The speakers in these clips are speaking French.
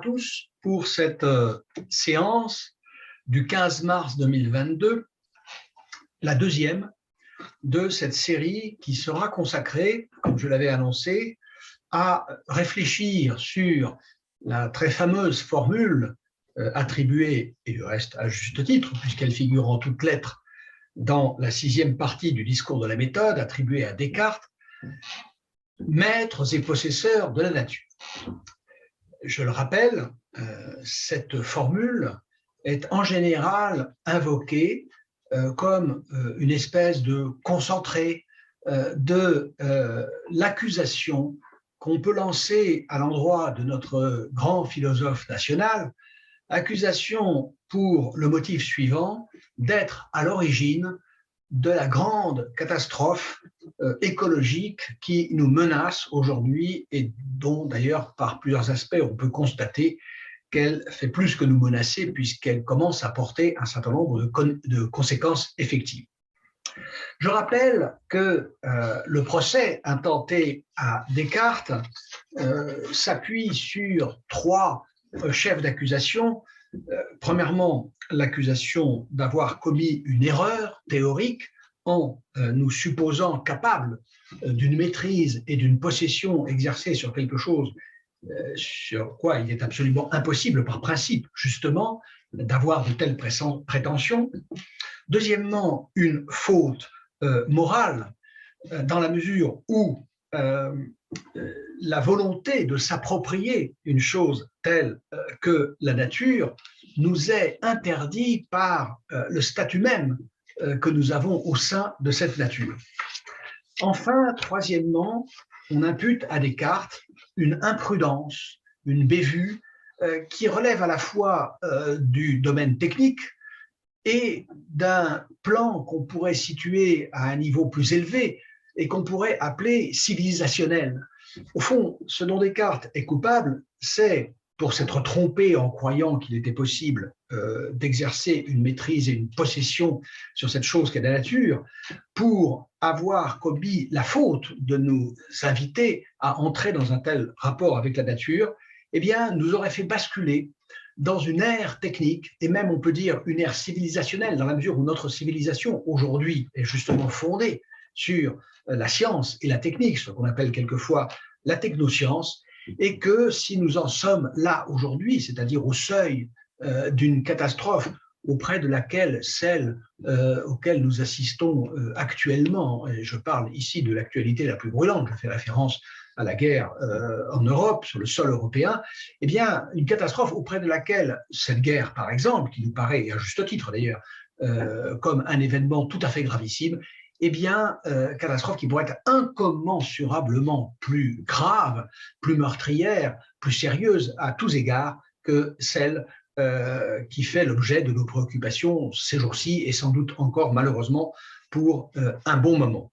tous pour cette séance du 15 mars 2022, la deuxième de cette série qui sera consacrée, comme je l'avais annoncé, à réfléchir sur la très fameuse formule attribuée, et du reste à juste titre, puisqu'elle figure en toutes lettres dans la 6e partie du discours de la méthode, attribuée à Descartes, maîtres et possesseurs de la nature. Je le rappelle, cette formule est en général invoquée comme une espèce de concentré de l'accusation qu'on peut lancer à l'endroit de notre grand philosophe national, accusation pour le motif suivant, d'être à l'origine de la grande catastrophe écologique qui nous menace aujourd'hui et dont d'ailleurs par plusieurs aspects on peut constater qu'elle fait plus que nous menacer puisqu'elle commence à porter un certain nombre de conséquences effectives. Je rappelle que le procès intenté à Descartes s'appuie sur 3 chefs d'accusation. Premièrement, l'accusation d'avoir commis une erreur théorique en nous supposant capables d'une maîtrise et d'une possession exercée sur quelque chose sur quoi il est absolument impossible par principe, justement, d'avoir de telles prétentions. Deuxièmement, une faute morale, dans la mesure où la volonté de s'approprier une chose telle que la nature nous est interdite par le statut même que nous avons au sein de cette nature. Enfin, troisièmement, on impute à Descartes une imprudence, une bévue qui relève à la fois du domaine technique et d'un plan qu'on pourrait situer à un niveau plus élevé et qu'on pourrait appeler civilisationnel. Au fond, ce dont Descartes est coupable, c'est, pour s'être trompé en croyant qu'il était possible d'exercer une maîtrise et une possession sur cette chose qu'est la nature, pour avoir commis la faute de nous inviter à entrer dans un tel rapport avec la nature, eh bien, nous aurait fait basculer dans une ère technique, et même on peut dire une ère civilisationnelle, dans la mesure où notre civilisation aujourd'hui est justement fondée sur la science et la technique, ce qu'on appelle quelquefois la technoscience, et que si nous en sommes là aujourd'hui, c'est-à-dire au seuil d'une catastrophe auprès de laquelle celle auquel nous assistons actuellement, et je parle ici de l'actualité la plus brûlante, je fais référence à la guerre en Europe, sur le sol européen, eh bien, une catastrophe auprès de laquelle cette guerre, par exemple, qui nous paraît, et à juste titre d'ailleurs, comme un événement tout à fait gravissime, eh bien, catastrophe qui pourrait être incommensurablement plus grave, plus meurtrière, plus sérieuse à tous égards que celle qui fait l'objet de nos préoccupations ces jours-ci et sans doute encore malheureusement pour un bon moment.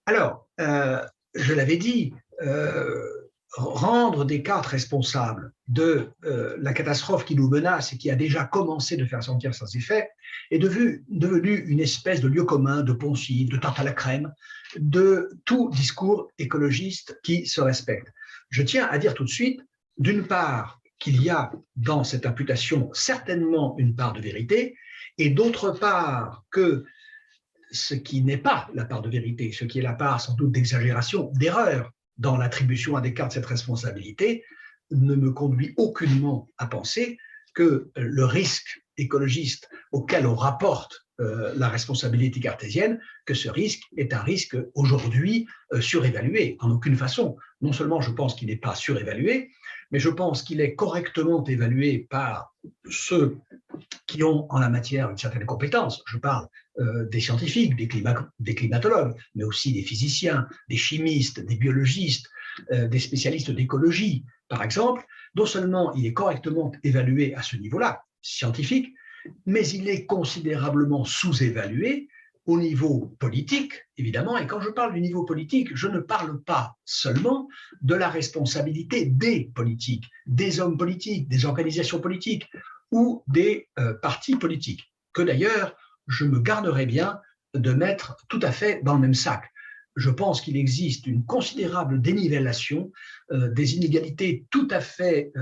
Alors, je l'avais dit, rendre Descartes responsable de la catastrophe qui nous menace et qui a déjà commencé de faire sentir ses effets est devenu une espèce de lieu commun, de poncif, de tarte à la crème, de tout discours écologiste qui se respecte. Je tiens à dire tout de suite, d'une part, qu'il y a dans cette imputation certainement une part de vérité, et d'autre part que ce qui n'est pas la part de vérité, ce qui est la part sans doute d'exagération, d'erreur dans l'attribution à Descartes de cette responsabilité, ne me conduit aucunement à penser que le risque écologiste auquel on rapporte la responsabilité cartésienne, que ce risque est un risque aujourd'hui surévalué, en aucune façon. Non seulement je pense qu'il n'est pas surévalué, mais je pense qu'il est correctement évalué par ceux qui ont en la matière une certaine compétence. Je parle des scientifiques, des climatologues, mais aussi des physiciens, des chimistes, des biologistes, des spécialistes d'écologie, par exemple. Non seulement il est correctement évalué à ce niveau-là, scientifique, mais il est considérablement sous-évalué au niveau politique, évidemment. Et quand je parle du niveau politique, je ne parle pas seulement de la responsabilité des politiques, des hommes politiques, des organisations politiques ou des partis politiques, que d'ailleurs, je me garderais bien de mettre tout à fait dans le même sac. je pense qu'il existe une considérable dénivellation, des inégalités tout à fait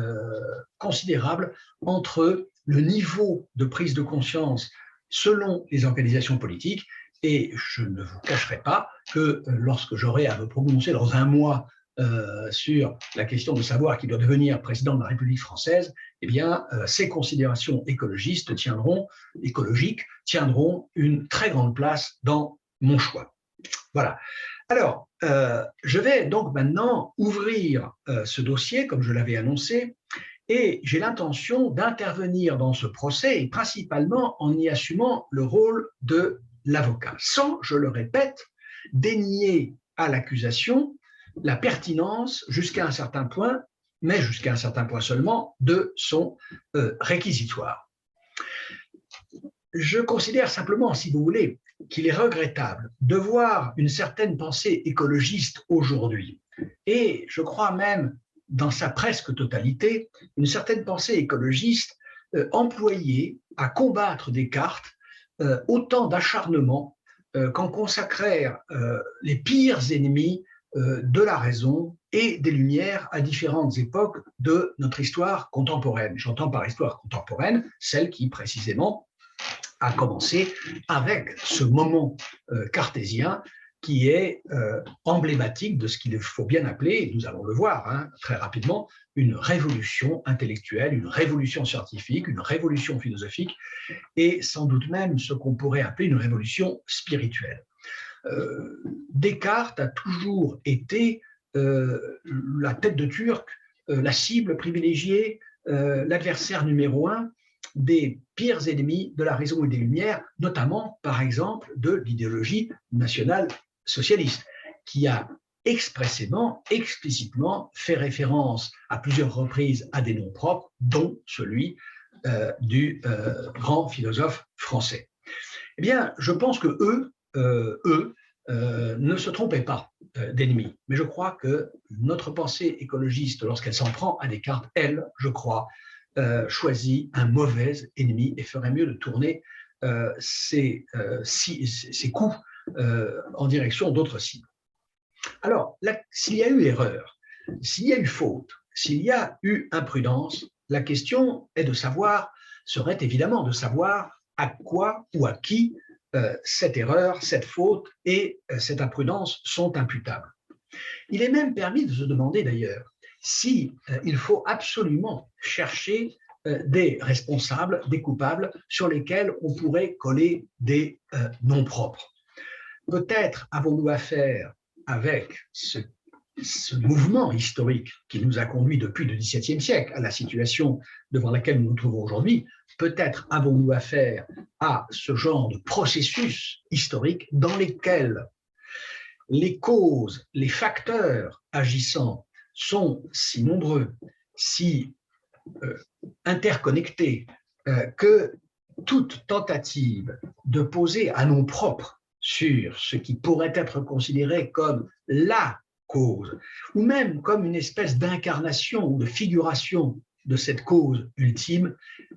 considérables entre le niveau de prise de conscience selon les organisations politiques. Et je ne vous cacherai pas que lorsque j'aurai à me prononcer dans un mois sur la question de savoir qui doit devenir président de la République française, eh bien, ces considérations écologiques tiendront une très grande place dans mon choix. Voilà. Alors, je vais donc maintenant ouvrir ce dossier, comme je l'avais annoncé, et j'ai l'intention d'intervenir dans ce procès, et principalement en y assumant le rôle de l'avocat, sans, je le répète, dénier à l'accusation la pertinence jusqu'à un certain point, mais jusqu'à un certain point seulement, de son réquisitoire. Je considère simplement, si vous voulez, qu'il est regrettable de voir une certaine pensée écologiste aujourd'hui, et je crois même dans sa presque totalité, une certaine pensée écologiste employée à combattre Descartes autant d'acharnement qu'en consacrèrent les pires ennemis de la raison et des Lumières à différentes époques de notre histoire contemporaine. J'entends par histoire contemporaine celle qui précisément a commencé avec ce moment cartésien qui est emblématique de ce qu'il faut bien appeler, et nous allons le voir très rapidement, une révolution intellectuelle, une révolution scientifique, une révolution philosophique, et sans doute même ce qu'on pourrait appeler une révolution spirituelle. Descartes a toujours été la tête de Turc, la cible privilégiée, l'adversaire numéro un des pires ennemis de la raison et des Lumières, notamment, par exemple, de l'idéologie nationale socialiste, qui a expressément, explicitement fait référence à plusieurs reprises à des noms propres, dont celui du grand philosophe français. Eh bien, je pense que eux ne se trompaient pas d'ennemis, mais je crois que notre pensée écologiste, lorsqu'elle s'en prend à Descartes, elle, je crois, choisit un mauvais ennemi et ferait mieux de tourner ses coups en direction d'autres cibles. Alors, s'il y a eu erreur, s'il y a eu faute, s'il y a eu imprudence, la question est de savoir, serait évidemment de savoir à quoi ou à qui cette erreur, cette faute et cette imprudence sont imputables. Il est même permis de se demander d'ailleurs si il faut absolument chercher des responsables, des coupables sur lesquels on pourrait coller des noms propres. Peut-être avons-nous affaire avec ce mouvement historique qui nous a conduit depuis le XVIIe siècle à la situation devant laquelle nous nous trouvons aujourd'hui. Peut-être avons-nous affaire à ce genre de processus historique dans lesquels les causes, les facteurs agissants sont si nombreux, si interconnectés, que toute tentative de poser un nom propre sur ce qui pourrait être considéré comme la cause, ou même comme une espèce d'incarnation ou de figuration de cette cause ultime,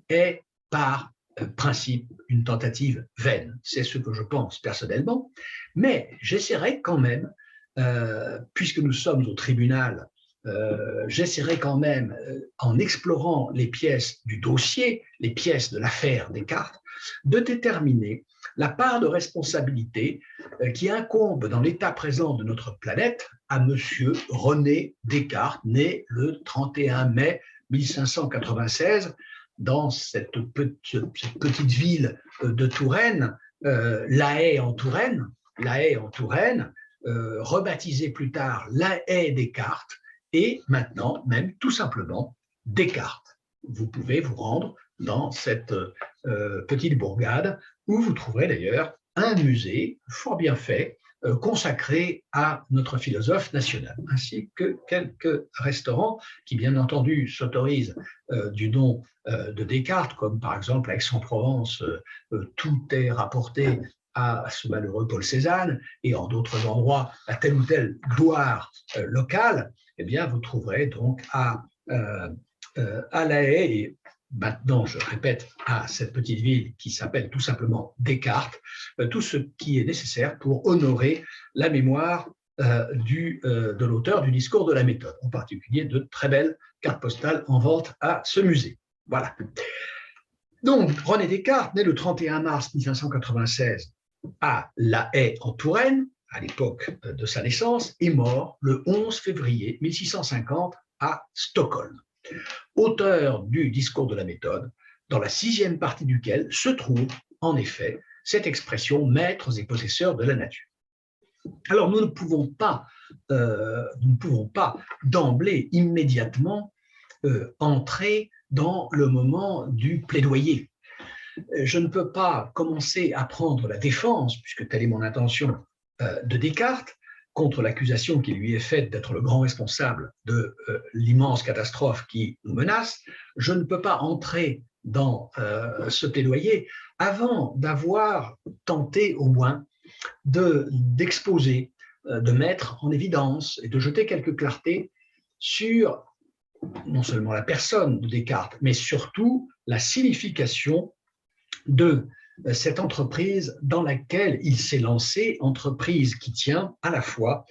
est par principe une tentative vaine. C'est ce que je pense personnellement, mais j'essaierai quand même, puisque nous sommes au tribunal, j'essaierai quand même, en explorant les pièces du dossier, les pièces de l'affaire Descartes, de déterminer la part de responsabilité qui incombe dans l'état présent de notre planète à monsieur René Descartes, né le 31 mai 1596 dans cette petite ville de Touraine, La Haye en Touraine, rebaptisée plus tard La Haye Descartes, et maintenant même tout simplement Descartes. Vous pouvez vous rendre dans cette petite bourgade où vous trouverez d'ailleurs un musée fort bien fait consacré à notre philosophe national, ainsi que quelques restaurants qui bien entendu s'autorisent du nom de Descartes, comme par exemple à Aix-en-Provence, tout est rapporté à ce malheureux Paul Cézanne, et en d'autres endroits à telle ou telle gloire locale. Eh bien vous trouverez donc à La Haye, maintenant, je répète, à cette petite ville qui s'appelle tout simplement Descartes, tout ce qui est nécessaire pour honorer la mémoire de l'auteur du discours de la méthode, en particulier de très belles cartes postales en vente à ce musée. Voilà. Donc, René Descartes, né le 31 mars 1596 à La Haye en Touraine, à l'époque de sa naissance, est mort le 11 février 1650 à Stockholm. Auteur du discours de la méthode, dans la 6e partie duquel se trouve en effet cette expression maîtres et possesseurs de la nature. Alors nous ne pouvons pas d'emblée immédiatement entrer dans le moment du plaidoyer. Je ne peux pas commencer à prendre la défense, puisque telle est mon intention, de Descartes, contre l'accusation qui lui est faite d'être le grand responsable de l'immense catastrophe qui nous menace. Je ne peux pas entrer dans ce plaidoyer avant d'avoir tenté au moins d'exposer, de mettre en évidence et de jeter quelques clartés sur non seulement la personne de Descartes, mais surtout la signification de cette entreprise dans laquelle il s'est lancé, entreprise qui tient à la fois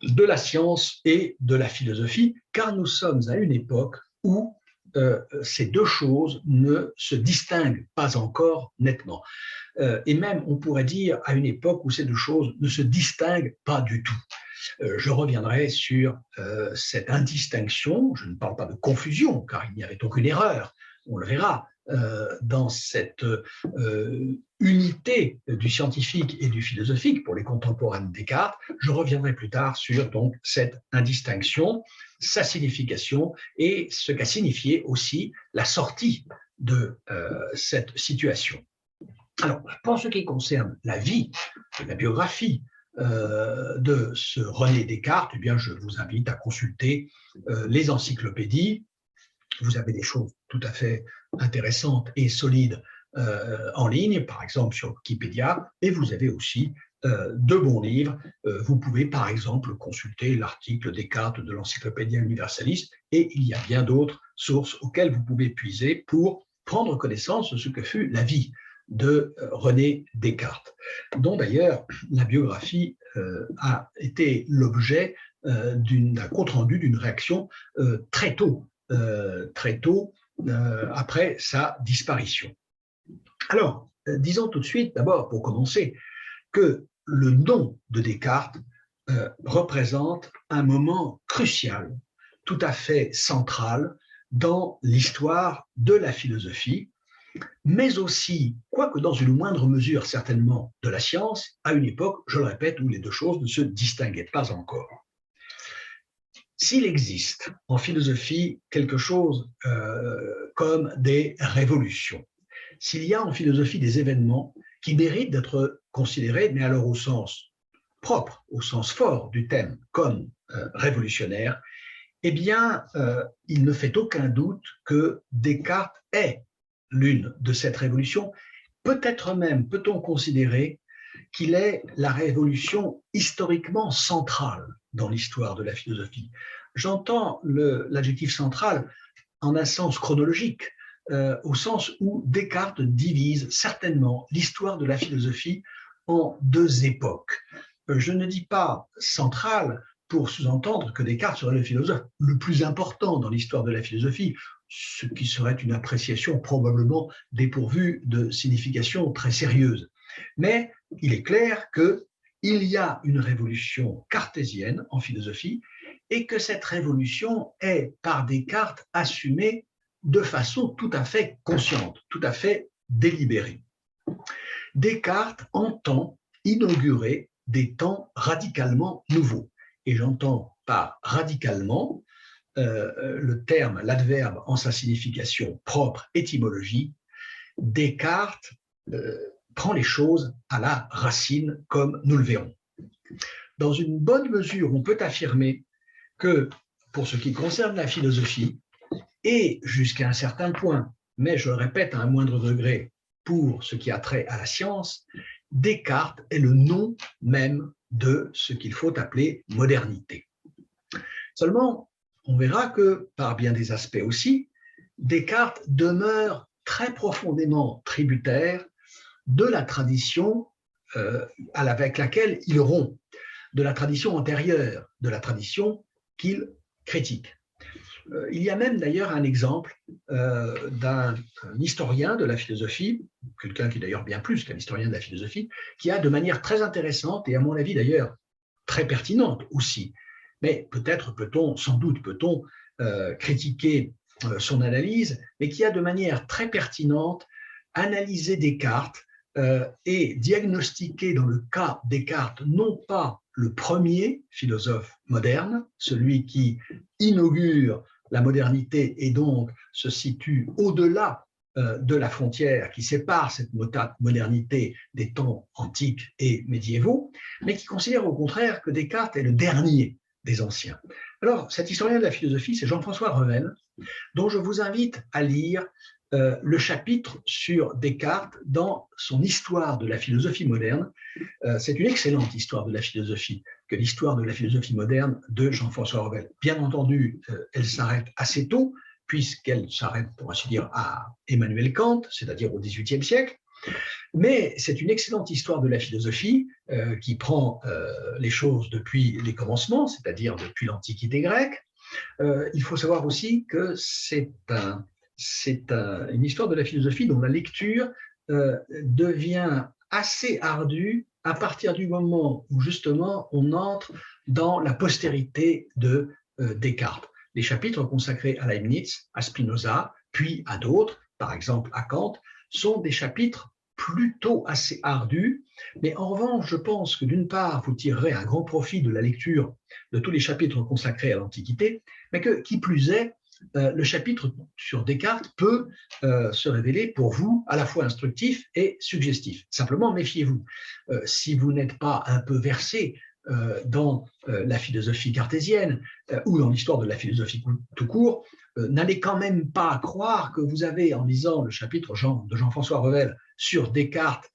de la science et de la philosophie, car nous sommes à une époque où ces deux choses ne se distinguent pas encore nettement. Et même, on pourrait dire, à une époque où ces deux choses ne se distinguent pas du tout. Je reviendrai sur cette indistinction, je ne parle pas de confusion, car il n'y avait aucune erreur, on le verra, dans cette unité du scientifique et du philosophique pour les contemporains de Descartes. Je reviendrai plus tard sur donc cette indistinction, sa signification et ce qu'a signifié aussi la sortie de cette situation. Alors, pour ce qui concerne la vie, la biographie de ce René Descartes, eh bien, je vous invite à consulter les encyclopédies. Vous avez des choses tout à fait intéressantes et solides en ligne, par exemple sur Wikipédia, et vous avez aussi de bons livres. Vous pouvez par exemple consulter l'article Descartes de l'Encyclopédia Universalis, et il y a bien d'autres sources auxquelles vous pouvez puiser pour prendre connaissance de ce que fut la vie de René Descartes, dont d'ailleurs la biographie a été l'objet d'un compte-rendu, d'une réaction très tôt après sa disparition. Alors, disons tout de suite, d'abord, pour commencer, que le nom de Descartes représente un moment crucial, tout à fait central dans l'histoire de la philosophie, mais aussi, quoique dans une moindre mesure certainement, de la science, à une époque, je le répète, où les deux choses ne se distinguaient pas encore. S'il existe en philosophie quelque chose comme des révolutions, s'il y a en philosophie des événements qui méritent d'être considérés, mais alors au sens propre, au sens fort du thème, comme révolutionnaires, eh bien, il ne fait aucun doute que Descartes est l'une de cette révolution. Peut-être même peut-on considérer qu'il est la révolution historiquement centrale dans l'histoire de la philosophie. J'entends l'adjectif central en un sens chronologique, au sens où Descartes divise certainement l'histoire de la philosophie en deux époques. Je ne dis pas central pour sous-entendre que Descartes serait le philosophe le plus important dans l'histoire de la philosophie, ce qui serait une appréciation probablement dépourvue de signification très sérieuse. Mais il est clair qu'il y a une révolution cartésienne en philosophie et que cette révolution est, par Descartes, assumée de façon tout à fait consciente, tout à fait délibérée. Descartes entend inaugurer des temps radicalement nouveaux. Et j'entends par radicalement le terme, l'adverbe en sa signification propre, étymologie. Descartes prend les choses à la racine, comme nous le verrons. Dans une bonne mesure, on peut affirmer que, pour ce qui concerne la philosophie, et jusqu'à un certain point, mais je le répète à un moindre degré, pour ce qui a trait à la science, Descartes est le nom même de ce qu'il faut appeler modernité. Seulement, on verra que, par bien des aspects aussi, Descartes demeure très profondément tributaire de la tradition avec laquelle il rompt, de la tradition antérieure, de la tradition qu'il critique. Il y a même d'ailleurs un exemple d'un historien de la philosophie, quelqu'un qui est d'ailleurs bien plus qu'un historien de la philosophie, qui a de manière très intéressante et à mon avis d'ailleurs très pertinente aussi, mais peut-être peut-on, sans doute peut-on critiquer son analyse, mais qui a de manière très pertinente analysé Descartes et diagnostiqué dans le cas Descartes non pas le premier philosophe moderne, celui qui inaugure la modernité et donc se situe au-delà de la frontière qui sépare cette modernité des temps antiques et médiévaux, mais qui considère au contraire que Descartes est le dernier des anciens. Alors, cet historien de la philosophie, c'est Jean-François Revel, dont je vous invite à lire le chapitre sur Descartes dans son Histoire de la philosophie moderne. C'est une excellente histoire de la philosophie que l'histoire de la philosophie moderne de Jean-François Revel. Bien entendu, elle s'arrête assez tôt, puisqu'elle s'arrête, pour ainsi dire, à Emmanuel Kant, c'est-à-dire au XVIIIe siècle. Mais c'est une excellente histoire de la philosophie qui prend les choses depuis les commencements, c'est-à-dire depuis l'Antiquité grecque. Il faut savoir aussi que c'est une histoire de la philosophie dont la lecture devient assez ardue à partir du moment où justement on entre dans la postérité de Descartes. Les chapitres consacrés à Leibniz, à Spinoza, puis à d'autres, par exemple à Kant, sont des chapitres plutôt assez ardus, mais en revanche, je pense que d'une part, vous tirerez un grand profit de la lecture de tous les chapitres consacrés à l'Antiquité, mais que, qui plus est, le chapitre sur Descartes peut se révéler pour vous à la fois instructif et suggestif. Simplement, méfiez-vous. Si vous n'êtes pas un peu versé dans la philosophie cartésienne ou dans l'histoire de la philosophie tout court, n'allez quand même pas croire que vous avez, en lisant le chapitre de Jean-François Revel sur Descartes,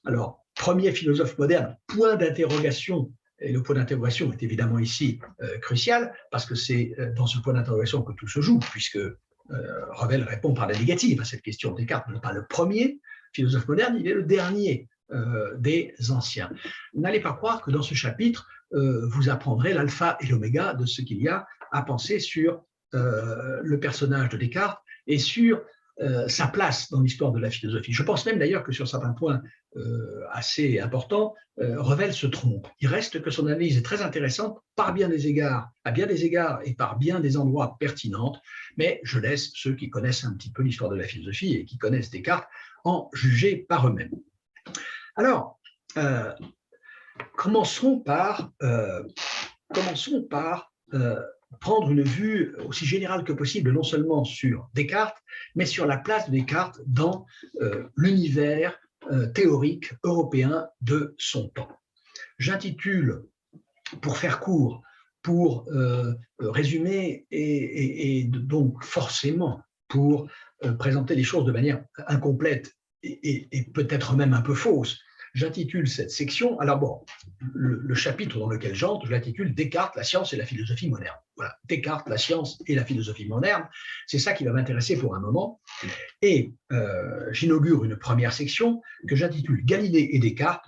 alors, premier philosophe moderne, point d'interrogation. Et le point d'interrogation est évidemment ici crucial, parce que c'est dans ce point d'interrogation que tout se joue, puisque Revel répond par la négative à cette question. Descartes n'est pas le premier philosophe moderne, il est le dernier des anciens. N'allez pas croire que dans ce chapitre, vous apprendrez l'alpha et l'oméga de ce qu'il y a à penser sur le personnage de Descartes et sur sa place dans l'histoire de la philosophie. Je pense même d'ailleurs que sur certains points assez importants, Revel se trompe. Il reste que son analyse est très intéressante par bien des égards, à bien des égards et par bien des endroits pertinentes, mais je laisse ceux qui connaissent un petit peu l'histoire de la philosophie et qui connaissent Descartes en juger par eux-mêmes. Alors, commençons par prendre une vue aussi générale que possible, non seulement sur Descartes, mais sur la place de Descartes dans l'univers théorique européen de son temps. J'intitule, pour faire court, pour résumer et donc forcément pour présenter les choses de manière incomplète et peut-être même un peu fausse, j'intitule cette section, alors bon, le chapitre dans lequel j'entre, je l'intitule Descartes, la science et la philosophie moderne. Voilà, Descartes, la science et la philosophie moderne, c'est ça qui va m'intéresser pour un moment. Et j'inaugure une première section que j'intitule Galilée et Descartes,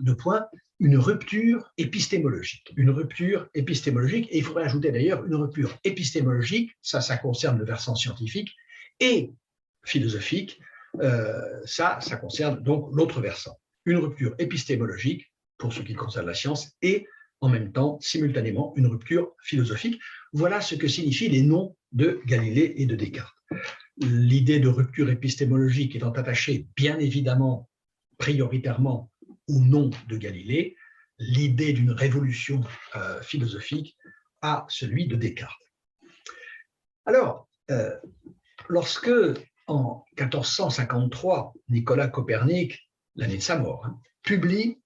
une rupture épistémologique. Une rupture épistémologique, et il faudrait ajouter d'ailleurs une rupture épistémologique, ça concerne le versant scientifique, et philosophique, ça concerne donc l'autre versant. Une rupture épistémologique pour ce qui concerne la science et en même temps, simultanément, une rupture philosophique. Voilà ce que signifient les noms de Galilée et de Descartes. L'idée de rupture épistémologique étant attachée bien évidemment prioritairement au nom de Galilée, l'idée d'une révolution philosophique à celui de Descartes. Alors, lorsque en 1453, Nicolas Copernic, l'année de sa mort, publie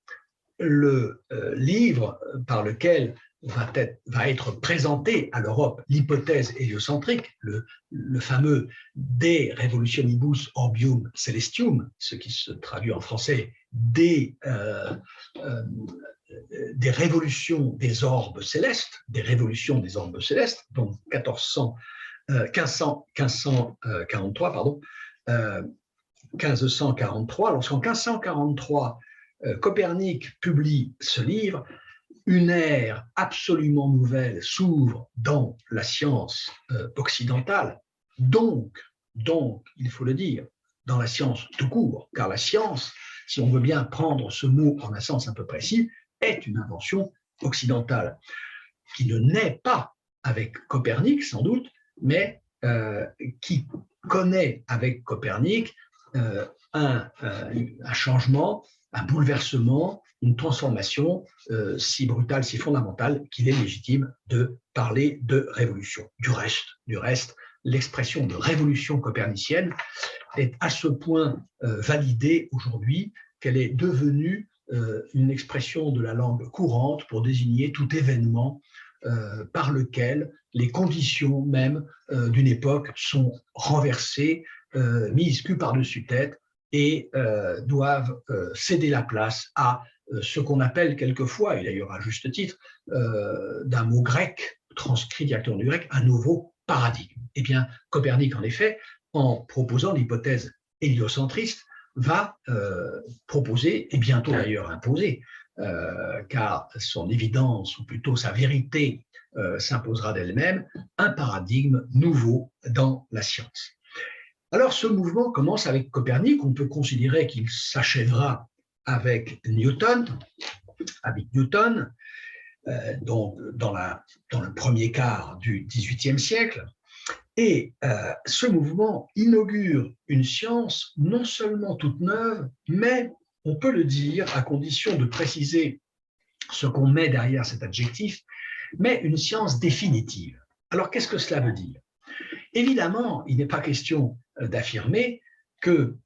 le livre par lequel va être présentée à l'Europe l'hypothèse héliocentrique, le fameux De Revolutionibus Orbium Celestium, ce qui se traduit en français des révolutions des orbes célestes, donc 1543, pardon, 1543, lorsqu'en 1543, Copernic publie ce livre, une ère absolument nouvelle s'ouvre dans la science occidentale, donc, il faut le dire, dans la science tout court, car la science, si on veut bien prendre ce mot en un sens un peu précis, est une invention occidentale qui ne naît pas avec Copernic, sans doute, mais qui connaît avec Copernic un changement, un bouleversement, une transformation si brutale, si fondamentale qu'il est légitime de parler de révolution. Du reste, l'expression de révolution copernicienne est à ce point validée aujourd'hui qu'elle est devenue une expression de la langue courante pour désigner tout événement par lequel les conditions même d'une époque sont renversées, mises cul par-dessus tête et doivent céder la place à ce qu'on appelle quelquefois, et d'ailleurs à juste titre, d'un mot grec, transcrit directement du grec, un nouveau paradigme. Eh bien, Copernic, en effet, en proposant l'hypothèse héliocentriste, va proposer, et bientôt d'ailleurs imposer, car son évidence, ou plutôt sa vérité, s'imposera d'elle-même, un paradigme nouveau dans la science. Alors ce mouvement commence avec Copernic, on peut considérer qu'il s'achèvera avec Newton, donc dans le premier quart du XVIIIe siècle. Et ce mouvement inaugure une science non seulement toute neuve, mais on peut le dire, à condition de préciser ce qu'on met derrière cet adjectif, mais une science définitive. Alors qu'est-ce que cela veut dire? Évidemment, il n'est pas question d'affirmer que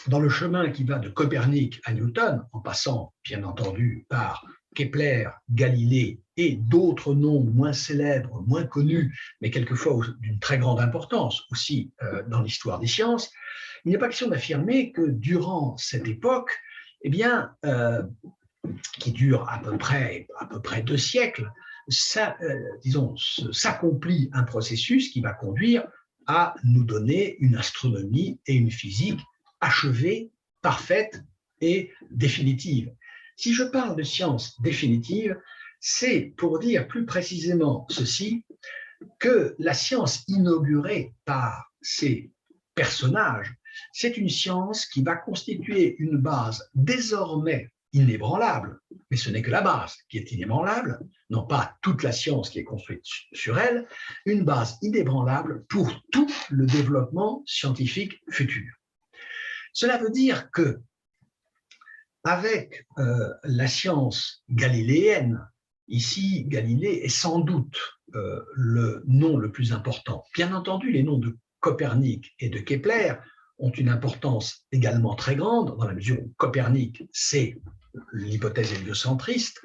dans le chemin qui va de Copernic à Newton, en passant bien entendu par Kepler, Galilée et d'autres noms moins célèbres, moins connus, mais quelquefois d'une très grande importance aussi dans l'histoire des sciences, il n'est pas question d'affirmer que durant cette époque, eh bien, qui dure à peu près 2 siècles, s'accomplit un processus qui va conduire à nous donner une astronomie et une physique achevée, parfaite et définitive. Si je parle de science définitive, c'est pour dire plus précisément ceci, que la science inaugurée par ces personnages, c'est une science qui va constituer une base désormais inébranlable, mais ce n'est que la base qui est inébranlable, non pas toute la science qui est construite sur elle, une base inébranlable pour tout le développement scientifique futur. Cela veut dire que avec la science galiléenne, ici Galilée est sans doute le nom le plus important. Bien entendu, les noms de Copernic et de Kepler ont une importance également très grande, dans la mesure où Copernic, c'est l'hypothèse héliocentriste,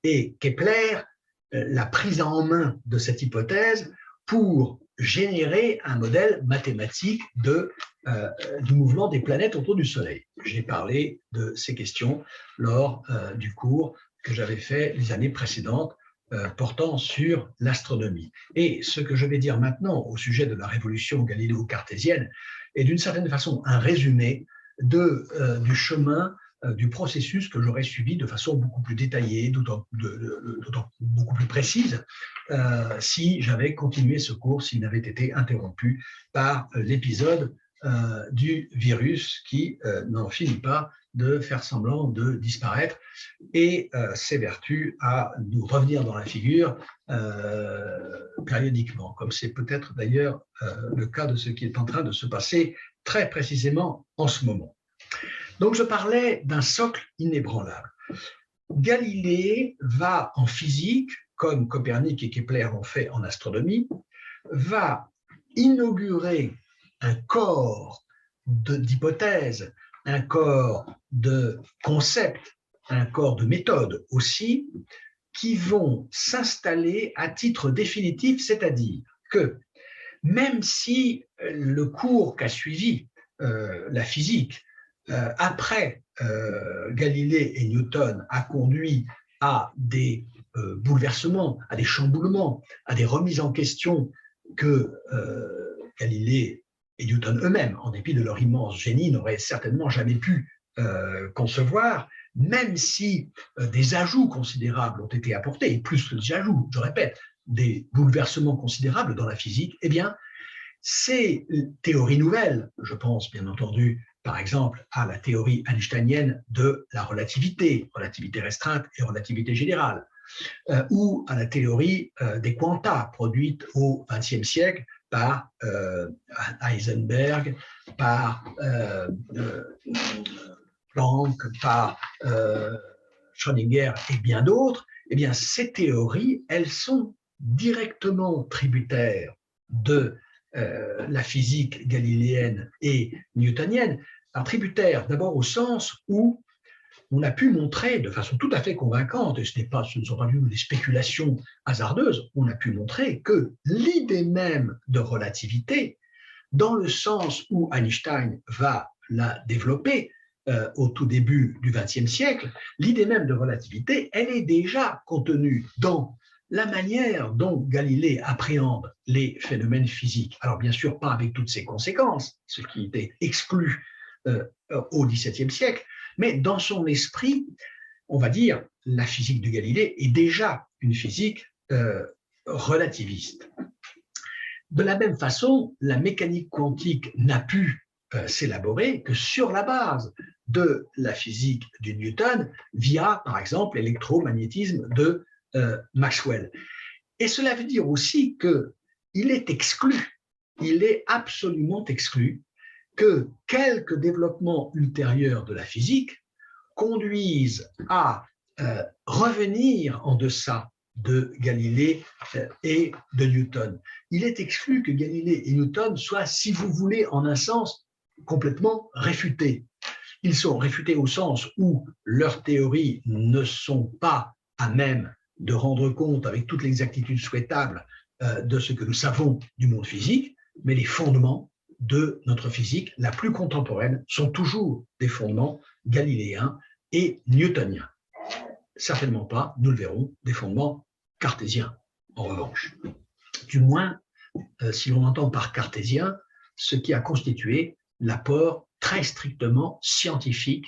et Kepler, la prise en main de cette hypothèse pour générer un modèle mathématique du mouvement des planètes autour du Soleil. J'ai parlé de ces questions lors du cours que j'avais fait les années précédentes portant sur l'astronomie. Et ce que je vais dire maintenant au sujet de la révolution galiléo-cartésienne est d'une certaine façon un résumé du chemin, du processus que j'aurais suivi de façon beaucoup plus détaillée, d'autant beaucoup plus précise, si j'avais continué ce cours, s'il n'avait été interrompu par l'épisode du virus qui n'en finit pas de faire semblant de disparaître et s'évertue à nous revenir dans la figure périodiquement, comme c'est peut-être d'ailleurs le cas de ce qui est en train de se passer très précisément en ce moment. Donc je parlais d'un socle inébranlable. Galilée va en physique, comme Copernic et Kepler l'ont fait en astronomie, va inaugurer un corps d'hypothèses, un corps de concepts, un corps de méthodes aussi, qui vont s'installer à titre définitif, c'est-à-dire que même si le cours qu'a suivi la physique après Galilée et Newton a conduit à des bouleversements, à des chamboulements, à des remises en question que Galilée et Newton eux-mêmes, en dépit de leur immense génie, n'auraient certainement jamais pu concevoir, même si des ajouts considérables ont été apportés, et plus que des ajouts, je répète, des bouleversements considérables dans la physique, eh bien, ces théories nouvelles, je pense bien entendu par exemple à la théorie einsteinienne de la relativité, relativité restreinte et relativité générale, ou à la théorie des quanta produite au XXe siècle par Heisenberg, par Planck, par Schrödinger et bien d'autres, eh bien, ces théories, elles sont directement tributaires de la physique galiléenne et newtonienne. Alors, tributaire d'abord au sens où on a pu montrer de façon tout à fait convaincante, et ce ne sont pas du tout des spéculations hasardeuses, on a pu montrer que l'idée même de relativité, dans le sens où Einstein va la développer au tout début du XXe siècle, l'idée même de relativité, elle est déjà contenue dans la manière dont Galilée appréhende les phénomènes physiques. Alors bien sûr, pas avec toutes ses conséquences, ce qui était exclu au XVIIe siècle, mais dans son esprit, on va dire, la physique de Galilée est déjà une physique relativiste. De la même façon, la mécanique quantique n'a pu s'élaborer que sur la base de la physique de Newton via, par exemple, l'électromagnétisme de Maxwell. Et cela veut dire aussi qu'il est exclu, il est absolument exclu que quelques développements ultérieurs de la physique conduisent à revenir en deçà de Galilée et de Newton. Il est exclu que Galilée et Newton soient, si vous voulez, en un sens, complètement réfutés. Ils sont réfutés au sens où leurs théories ne sont pas à même de rendre compte avec toute l'exactitude souhaitable de ce que nous savons du monde physique, mais les fondements de notre physique la plus contemporaine sont toujours des fondements galiléens et newtoniens. Certainement pas, nous le verrons, des fondements cartésiens, en revanche. Du moins, si l'on entend par cartésien, ce qui a constitué l'apport très strictement scientifique,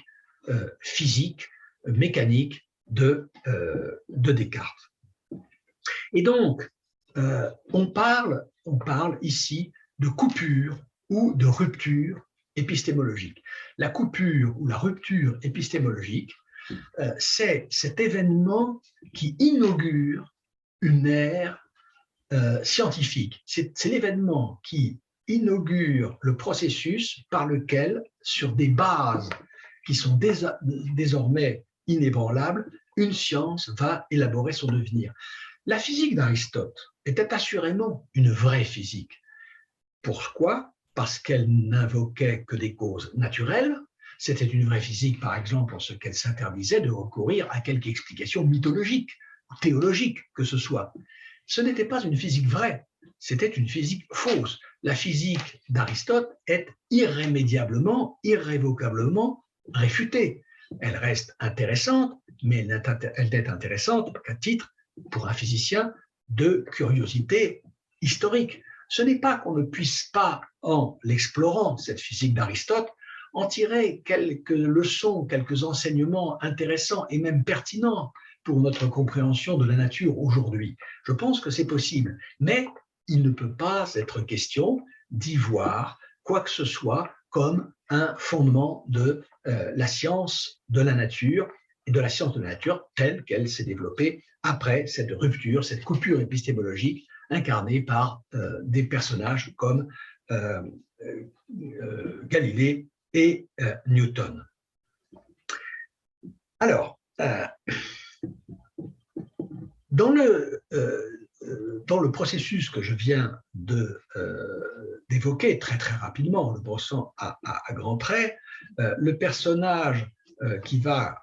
physique, mécanique de Descartes. Et donc, on parle ici de coupure ou de rupture épistémologique. La coupure ou la rupture épistémologique, c'est cet événement qui inaugure une ère scientifique. C'est l'événement qui inaugure le processus par lequel, sur des bases qui sont désormais inébranlables, une science va élaborer son devenir. La physique d'Aristote était assurément une vraie physique. Pourquoi ? Parce qu'elle n'invoquait que des causes naturelles. C'était une vraie physique, par exemple, en ce qu'elle s'interdisait de recourir à quelque explication mythologique ou théologique que ce soit. Ce n'était pas une physique vraie, c'était une physique fausse. La physique d'Aristote est irrémédiablement, irrévocablement réfutée. Elle reste intéressante, mais elle n'est intéressante qu'à titre, pour un physicien, de curiosité historique. Ce n'est pas qu'on ne puisse pas, en l'explorant, cette physique d'Aristote, en tirer quelques leçons, quelques enseignements intéressants et même pertinents pour notre compréhension de la nature aujourd'hui. Je pense que c'est possible, mais il ne peut pas être question d'y voir quoi que ce soit comme un fondement de la science de la nature et de la science de la nature telle qu'elle s'est développée après cette rupture, cette coupure épistémologique incarnée par des personnages comme Galilée et Newton. Alors, dans le processus que je viens d'évoquer très très rapidement, en le brossant à grands traits, le personnage qui va,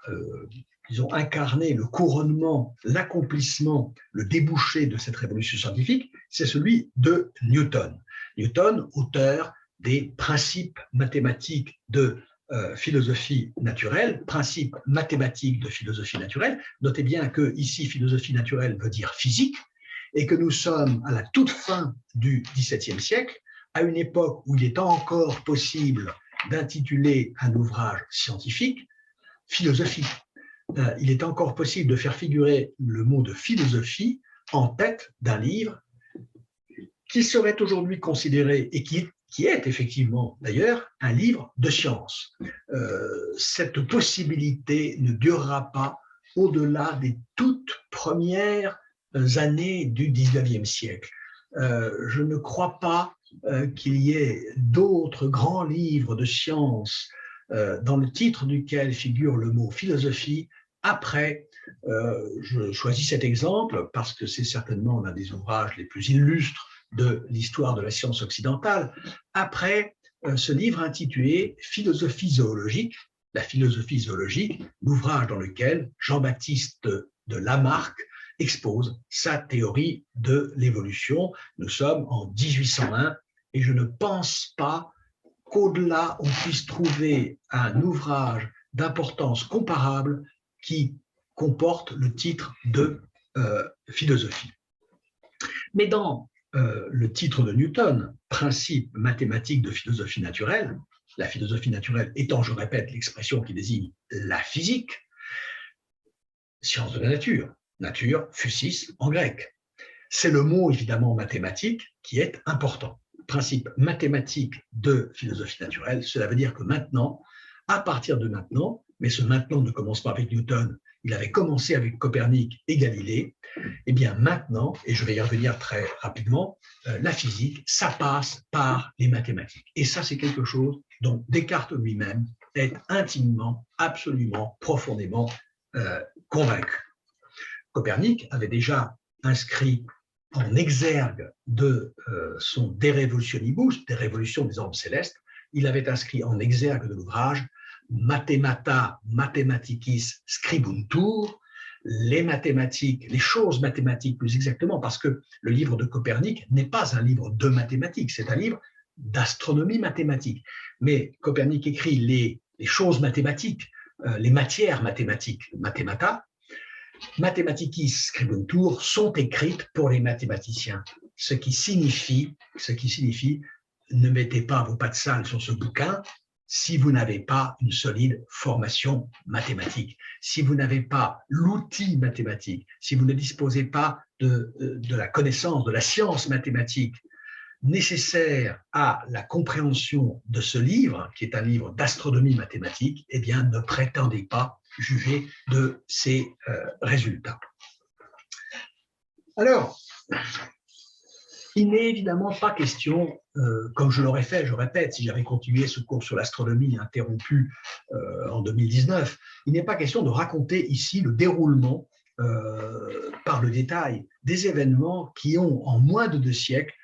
disons, incarner le couronnement, l'accomplissement, le débouché de cette révolution scientifique, c'est celui de Newton. Newton, auteur des principes mathématiques de philosophie naturelle, principes mathématiques de philosophie naturelle. Notez bien que ici, philosophie naturelle veut dire physique, et que nous sommes à la toute fin du XVIIe siècle, à une époque où il est encore possible d'intituler un ouvrage scientifique philosophie. Il est encore possible de faire figurer le mot de philosophie en tête d'un livre qui serait aujourd'hui considéré, et qui est effectivement d'ailleurs un livre de science. Cette possibilité ne durera pas au-delà des toutes premières années du XIXe siècle. Je ne crois pas qu'il y ait d'autres grands livres de science dans le titre duquel figure le mot philosophie après. Je choisis cet exemple parce que c'est certainement l'un des ouvrages les plus illustres de l'histoire de la science occidentale, après ce livre intitulé Philosophie zoologique, la philosophie zoologique, l'ouvrage dans lequel Jean-Baptiste de Lamarck expose sa théorie de l'évolution. Nous sommes en 1801 et je ne pense pas qu'au-delà on puisse trouver un ouvrage d'importance comparable qui comporte le titre de philosophie. Mais dans le titre de Newton, principe mathématique de philosophie naturelle, la philosophie naturelle étant, je répète, l'expression qui désigne la physique, science de la nature, nature, physis en grec. C'est le mot évidemment mathématique qui est important. Principe mathématique de philosophie naturelle, cela veut dire que maintenant, à partir de maintenant, mais ce maintenant ne commence pas avec Newton, il avait commencé avec Copernic et Galilée, et bien maintenant, et je vais y revenir très rapidement, la physique, ça passe par les mathématiques. Et ça, c'est quelque chose dont Descartes lui-même est intimement, absolument, profondément convaincu. Copernic avait déjà inscrit en exergue de son De Revolutionibus, des révolutions des orbes célestes, il avait inscrit en exergue de l'ouvrage Mathemata Mathematicis Scribuntur, les mathématiques, les choses mathématiques plus exactement, parce que le livre de Copernic n'est pas un livre de mathématiques, c'est un livre d'astronomie mathématique. Mais Copernic écrit les choses mathématiques, les matières mathématiques, mathemata, Mathematicis Scribuntur sont écrites pour les mathématiciens, ce qui signifie, ne mettez pas vos pattes sales sur ce bouquin si vous n'avez pas une solide formation mathématique, si vous n'avez pas l'outil mathématique, si vous ne disposez pas de la connaissance, de la science mathématique nécessaire à la compréhension de ce livre, qui est un livre d'astronomie mathématique, eh bien, ne prétendez pas juger de ces résultats. Alors, il n'est évidemment pas question, comme je l'aurais fait, je répète, si j'avais continué ce cours sur l'astronomie interrompu en 2019, il n'est pas question de raconter ici le déroulement par le détail des événements qui ont, en moins de 2 siècles,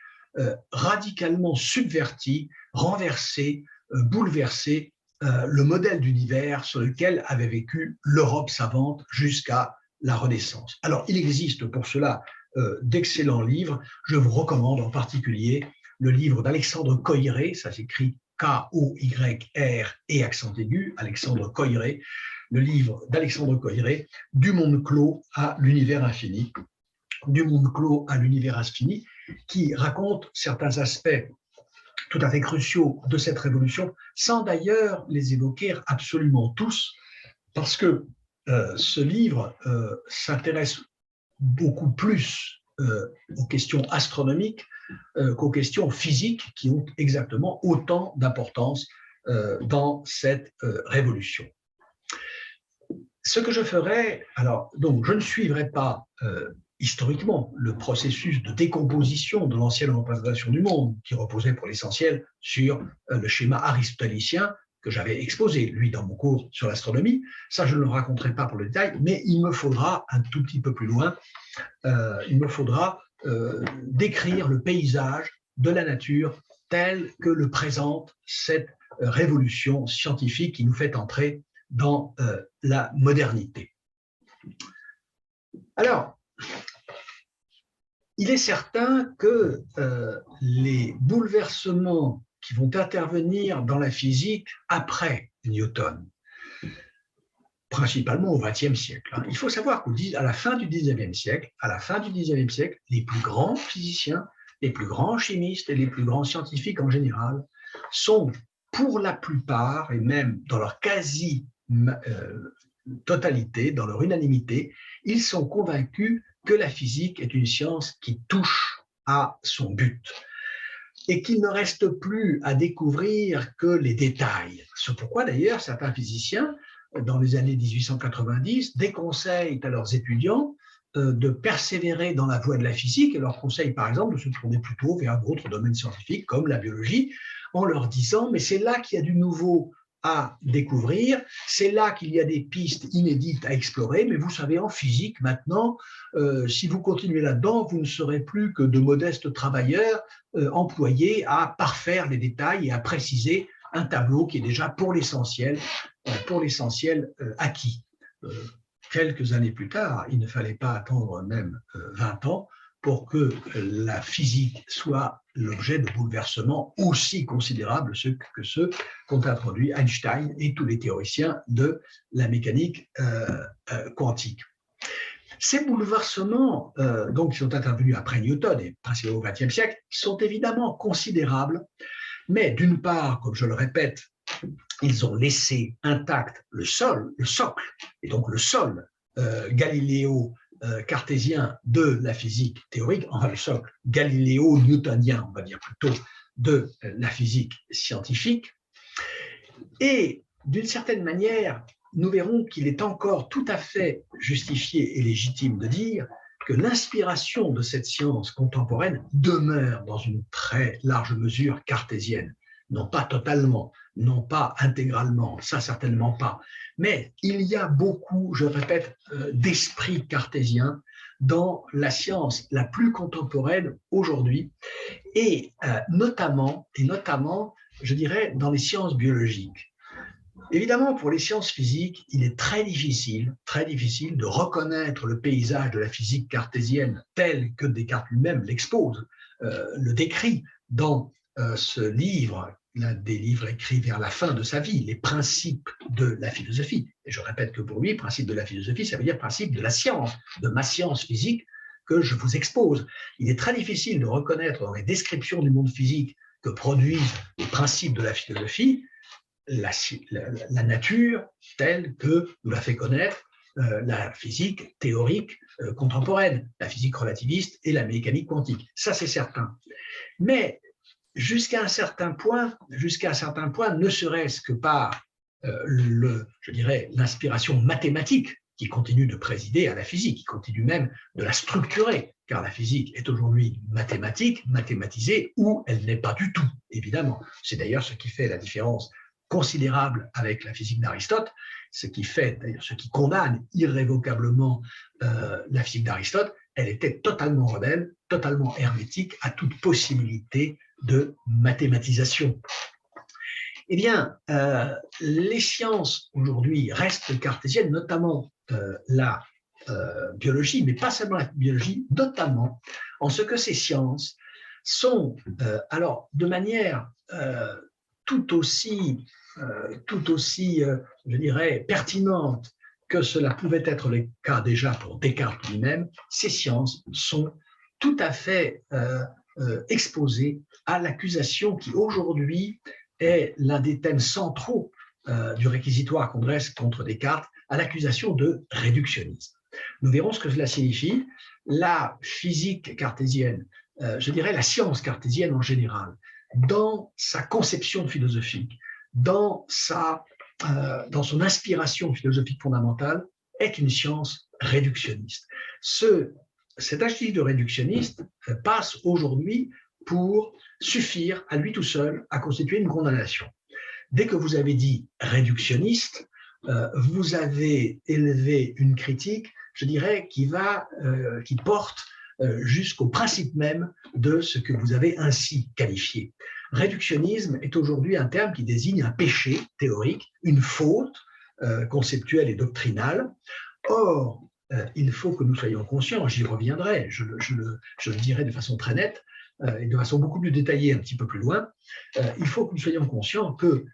radicalement subverti, renversé, bouleversé le modèle d'univers sur lequel avait vécu l'Europe savante jusqu'à la Renaissance. Alors, il existe pour cela d'excellents livres. Je vous recommande en particulier le livre d'Alexandre Coiré, ça s'écrit K-O-Y-R et accent aigu, Alexandre Coiré, le livre d'Alexandre Coiré, Du monde clos à l'univers infini, du monde clos à l'univers infini, qui raconte certains aspects tout à fait cruciaux de cette révolution, sans d'ailleurs les évoquer absolument tous, parce que ce livre s'intéresse beaucoup plus aux questions astronomiques qu'aux questions physiques qui ont exactement autant d'importance dans cette révolution. Ce que je ferai, alors, donc, je ne suivrai pas historiquement le processus de décomposition de l'ancienne représentation du monde, qui reposait pour l'essentiel sur le schéma aristotélicien que j'avais exposé, lui, dans mon cours sur l'astronomie. Ça, je ne le raconterai pas pour le détail, mais il me faudra un tout petit peu plus loin, il me faudra décrire le paysage de la nature tel que le présente cette révolution scientifique qui nous fait entrer dans la modernité. Alors, il est certain que les bouleversements qui vont intervenir dans la physique après Newton principalement au XXe siècle. Il faut savoir qu'à la fin du XIXe siècle, les plus grands physiciens, les plus grands chimistes et les plus grands scientifiques en général sont, pour la plupart, et même dans leur quasi-totalité, dans leur unanimité, ils sont convaincus que la physique est une science qui touche à son but et qu'il ne reste plus à découvrir que les détails. C'est pourquoi d'ailleurs certains physiciens, dans les années 1890, déconseillent à leurs étudiants de persévérer dans la voie de la physique et leur conseillent par exemple de se tourner plutôt vers d'autres domaines scientifiques comme la biologie, en leur disant mais c'est là qu'il y a du nouveau à découvrir, c'est là qu'il y a des pistes inédites à explorer, mais vous savez, en physique, maintenant, si vous continuez là-dedans, vous ne serez plus que de modestes travailleurs employés à parfaire les détails et à préciser un tableau qui est déjà pour l'essentiel acquis. Quelques années plus tard, il ne fallait pas attendre même 20 ans pour que la physique soit l'objet de bouleversements aussi considérables que ceux qu'ont introduit Einstein et tous les théoriciens de la mécanique quantique. Ces bouleversements, donc, qui sont intervenus après Newton et principalement au XXe siècle, sont évidemment considérables, mais d'une part, comme je le répète, ils ont laissé intact le socle, et donc le sol galiléo-cartésien de la physique théorique, enfin le socle galiléo-newtonien, on va dire plutôt, de la physique scientifique. Et d'une certaine manière, nous verrons qu'il est encore tout à fait justifié et légitime de dire que l'inspiration de cette science contemporaine demeure dans une très large mesure cartésienne. Non pas totalement, non pas intégralement, ça certainement pas, mais il y a beaucoup, je répète, d'esprit cartésien dans la science la plus contemporaine aujourd'hui, et notamment, je dirais, dans les sciences biologiques. Évidemment, pour les sciences physiques, il est très difficile de reconnaître le paysage de la physique cartésienne tel que Descartes lui-même l'expose, le décrit dans ce livre, l'un des livres écrits vers la fin de sa vie, les principes de la philosophie. Et je répète que pour lui, principe de la philosophie, ça veut dire principe de la science, de ma science physique que je vous expose. Il est très difficile de reconnaître dans les descriptions du monde physique que produisent les principes de la philosophie la nature telle que nous l'a fait connaître la physique théorique contemporaine, la physique relativiste et la mécanique quantique. Ça, c'est certain. Mais jusqu'à un certain point, ne serait-ce que par l'inspiration mathématique qui continue de présider à la physique, qui continue même de la structurer, car la physique est aujourd'hui mathématique, mathématisée, ou elle n'est pas du tout, évidemment. C'est d'ailleurs ce qui fait la différence considérable avec la physique d'Aristote, ce qui condamne irrévocablement la physique d'Aristote. Elle était totalement rebelle, totalement hermétique à toute possibilité de mathématisation. Eh bien, les sciences aujourd'hui restent cartésiennes, notamment la biologie, mais pas seulement la biologie, notamment en ce que ces sciences sont, alors de manière tout aussi, je dirais, pertinente que cela pouvait être le cas déjà pour Descartes lui-même, ces sciences sont tout à fait exposées à l'accusation qui aujourd'hui est l'un des thèmes centraux du réquisitoire qu'on dresse contre Descartes, à l'accusation de réductionnisme. Nous verrons ce que cela signifie. La physique cartésienne, je dirais la science cartésienne en général, dans sa conception philosophique, dans son inspiration philosophique fondamentale, est une science réductionniste. Cet adjectif de réductionniste passe aujourd'hui pour suffire à lui tout seul à constituer une condamnation. Dès que vous avez dit réductionniste, vous avez élevé une critique, je dirais, qui porte jusqu'au principe même de ce que vous avez ainsi qualifié. Réductionnisme est aujourd'hui un terme qui désigne un péché théorique, une faute conceptuelle et doctrinale. Or, il faut que nous soyons conscients, j'y reviendrai, je le dirai de façon très nette et de façon beaucoup plus détaillée un petit peu plus loin, il faut que nous soyons conscients que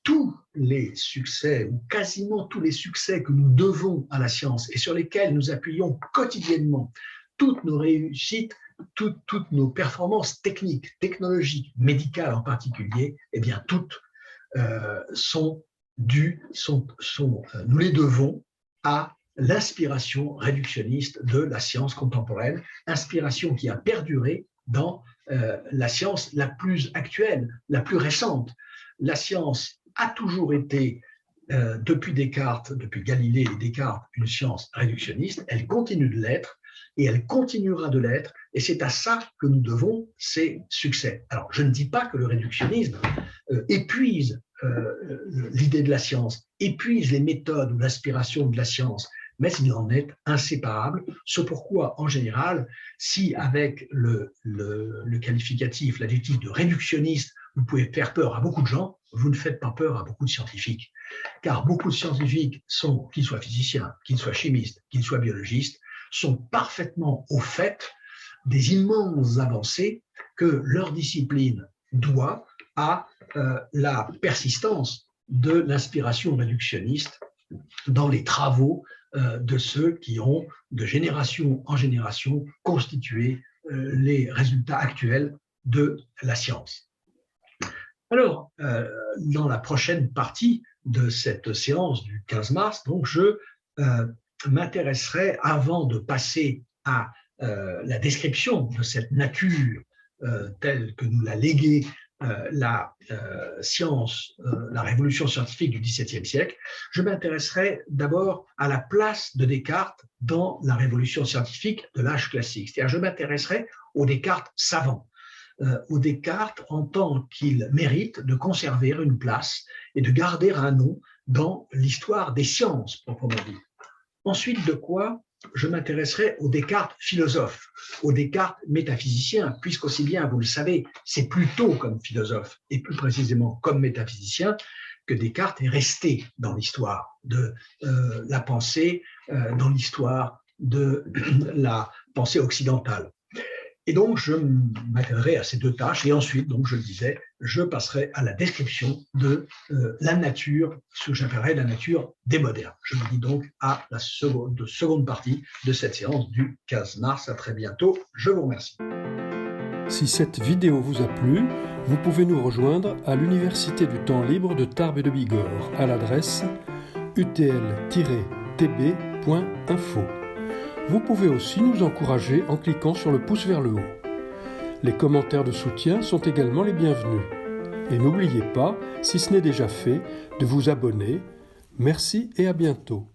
tous les succès, ou quasiment tous les succès que nous devons à la science et sur lesquels nous appuyons quotidiennement, toutes nos réussites, toutes nos performances techniques, technologiques, médicales en particulier, eh bien toutes sont dues, nous les devons à l'inspiration réductionniste de la science contemporaine, inspiration qui a perduré dans la science la plus actuelle, la plus récente. La science a toujours été, depuis Descartes, depuis Galilée et Descartes, une science réductionniste. Elle continue de l'être et elle continuera de l'être, et c'est à ça que nous devons ces succès. Alors, je ne dis pas que le réductionnisme épuise l'idée de la science, épuise les méthodes ou l'inspiration de la science, mais il en est inséparable. C'est pourquoi, en général, si avec le qualificatif, l'adjectif de réductionniste, vous pouvez faire peur à beaucoup de gens, vous ne faites pas peur à beaucoup de scientifiques. Car beaucoup de scientifiques, qu'ils soient physiciens, qu'ils soient chimistes, qu'ils soient biologistes, sont parfaitement au fait des immenses avancées que leur discipline doit à la persistance de l'inspiration réductionniste dans les travaux de ceux qui ont, de génération en génération, constitué les résultats actuels de la science. Alors, dans la prochaine partie de cette séance du 15 mars, donc, je m'intéresserai, avant de passer à la description de cette nature telle que nous l'a léguée la science, la révolution scientifique du XVIIe siècle, je m'intéresserai d'abord à la place de Descartes dans la révolution scientifique de l'âge classique. C'est-à-dire, je m'intéresserai au Descartes savant, au Descartes en tant qu'il mérite de conserver une place et de garder un nom dans l'histoire des sciences, proprement dit. Ensuite de quoi je m'intéresserai au Descartes philosophe, au Descartes métaphysicien, puisqu'aussi bien, vous le savez, c'est plutôt comme philosophe, et plus précisément comme métaphysicien, que Descartes est resté dans l'histoire de la pensée, dans l'histoire de la pensée occidentale. Et donc, je m'attellerai à ces deux tâches, et ensuite, donc, je le disais, je passerai à la description de la nature, ce que j'appellerais la nature des modernes. Je vous dis donc à la seconde partie de cette séance du 15 mars. À très bientôt. Je vous remercie. Si cette vidéo vous a plu, vous pouvez nous rejoindre à l'Université du temps libre de Tarbes et de Bigorre à l'adresse utl-tb.info. Vous pouvez aussi nous encourager en cliquant sur le pouce vers le haut. Les commentaires de soutien sont également les bienvenus. Et n'oubliez pas, si ce n'est déjà fait, de vous abonner. Merci et à bientôt.